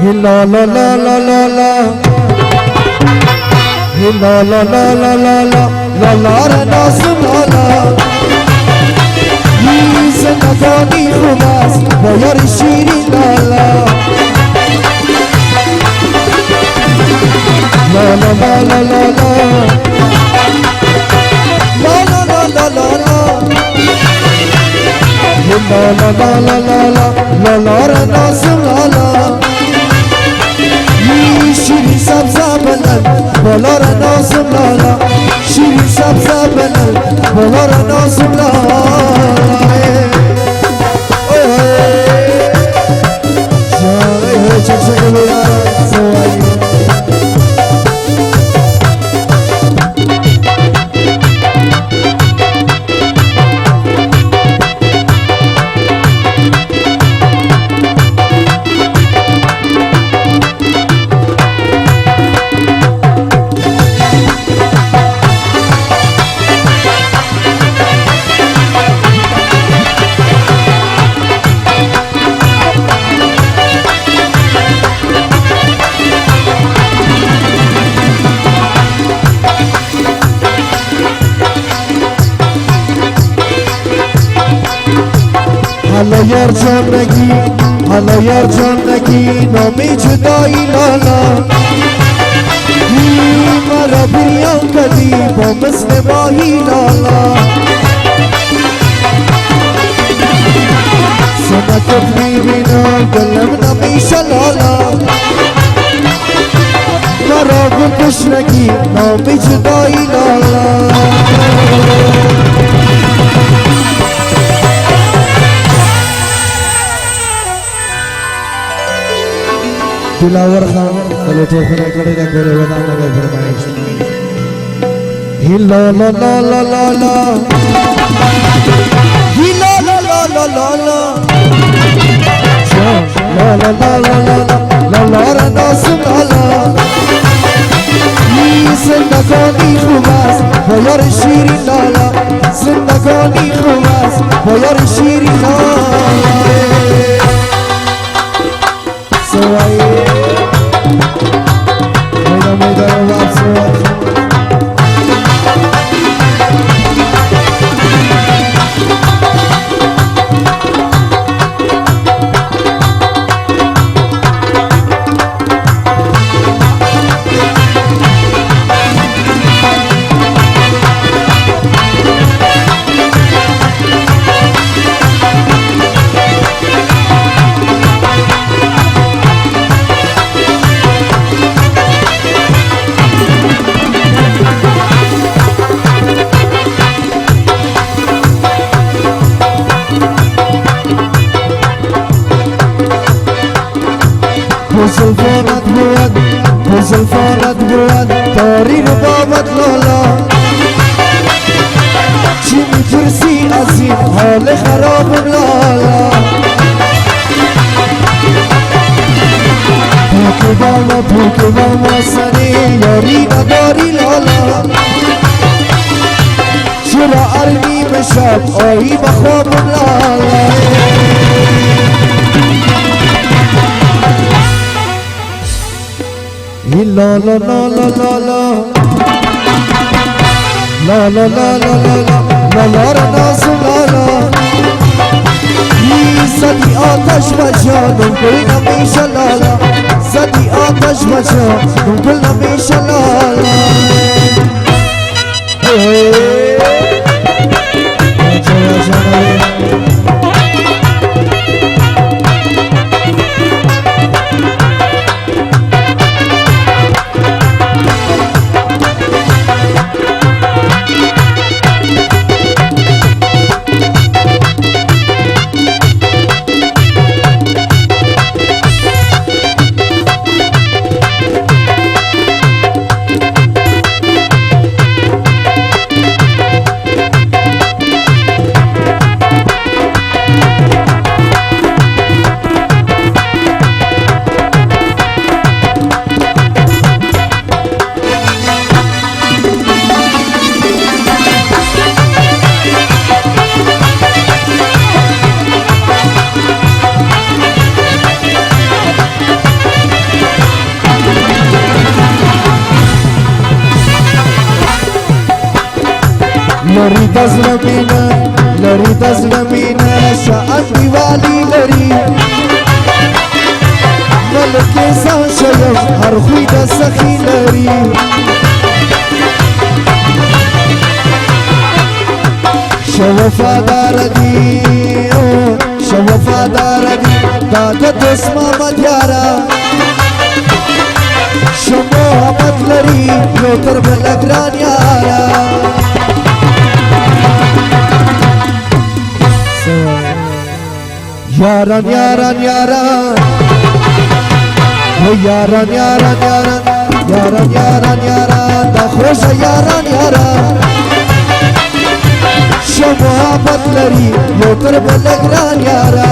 La la la la la la. La la la la la la. La la la la la. زندگانی خوب است با یار شیرین لالا. لا لا لا لا لا لا. لا لا لا لا لا لا. لا لا لا لا لا لا. لا لا را نازم لالا. شیرین سبزه بلند بالا را نازم لالا. شیرین سبزه بلند بالا را نازم لالا. حالا یار جان نگی، حالا یار جان نگی، نامی جدایی لالا. مرا بریان کدی با مثل ماهی لالا. سنتت میبینم دلم نمیشه لالا. مرا گلکش نگی، نامی جدایی لالا. दिलावर खान चलो तो फिर करे ना करे बता ना करे फरमाइश ही ला ला ला ला ला ला ही ला ला ला ला ला ला ला ला ला ला ला ला ला रा नास ला ला زندگانی خوب است با یار شیرین لالا. زندگانی خوب است با یار شیرین لالا. زلفانت بود زلفانت بود داری ربابت لالا. چی میترسی از این حال خرابم لالا. پوک باما سنی یاری نداری لالا. چرا ارمی بشب آیی بخوابم لالا. لا لا لا لا لا لا لا لا لا لا لا لا لا را نازم لالا. زدی آتش بجانم گل نمیشه لالا. زدی آتش بجانم گل نمیشه لالا. لری دزلمینا لری دزلمینا شاعت دیوالی لری ملک انسان شیم هر خوی دستخی لری شوفادار دی شوفادار دی دادا دوست محمد یارا شو محمد لری یو تر بلگران یارا یاران یاران یاران یاران یاران یاران یاران یاران یاران دا خوش یاران یاران شو محبت لري یو تر بلګران یارا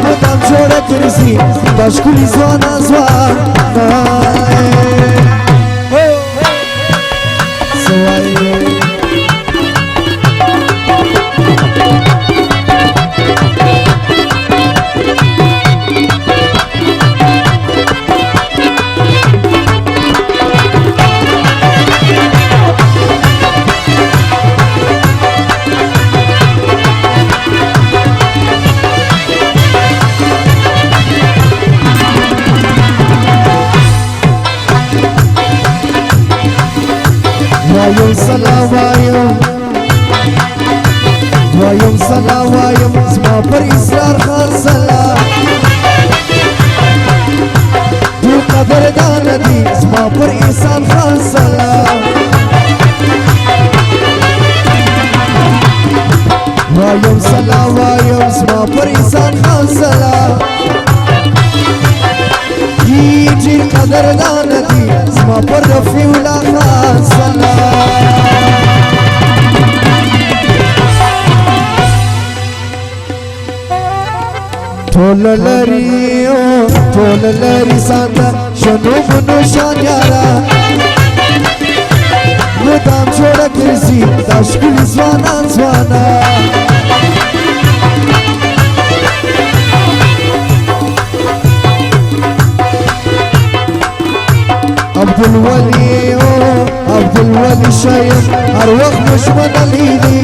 مدام جوړه کرسي دا ښکلي ځوانان ځوان وایم سلام وایم سلام وایم زما پر اسرار خان سلام تو قدردان دی زما پر احسان خان سلام وایم سلام وایم زما پر احسان خان سلام جی قدردان دی زما پر رفیع الله خان سلام ټول لري سانده شنو بنو شان یارا مدام جوړه کرسي دا ښکلي ځوانان ځوانان عبدالولي شايف هر وقت مشمن الهيدي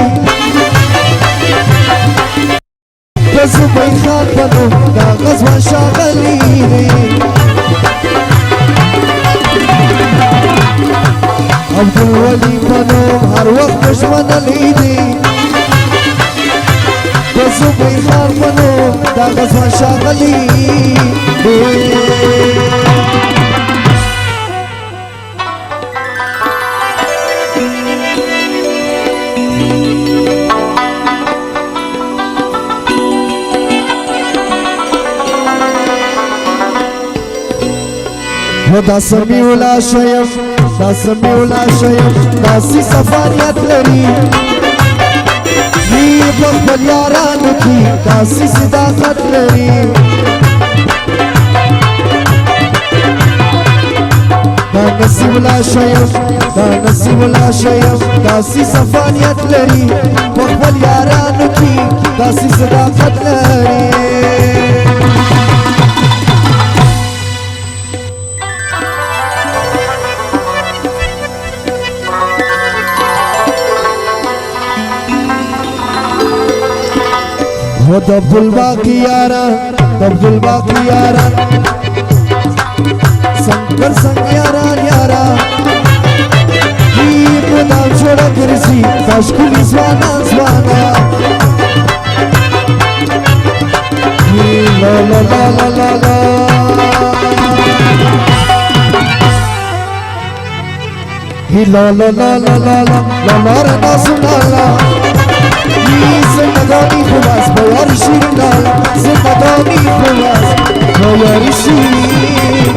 بزبي خان بنو دا غزوان شاغليني عبدالولي بنو هر وقت مشمن الهيدي بزبي خان بنو دا غزوان شاغليني دا سمیولا شیم دا سی سفاریت لري نی بخبل یارانو کی دا سی صداقت لري دا نسیولا شیم دا سی سفاریت لري بخبل یارانو کی دا سی صداقت لري د عبدالباقی یاران سنگر سنگ یاران مدام جوړه کرسي دا ښکلي ځوانان ځوانان لا لا لا لا لا لا لا لا لا لا لا لا لا زندگانی خواست با یاری شیرین زندگانی خواست با یاری شیرین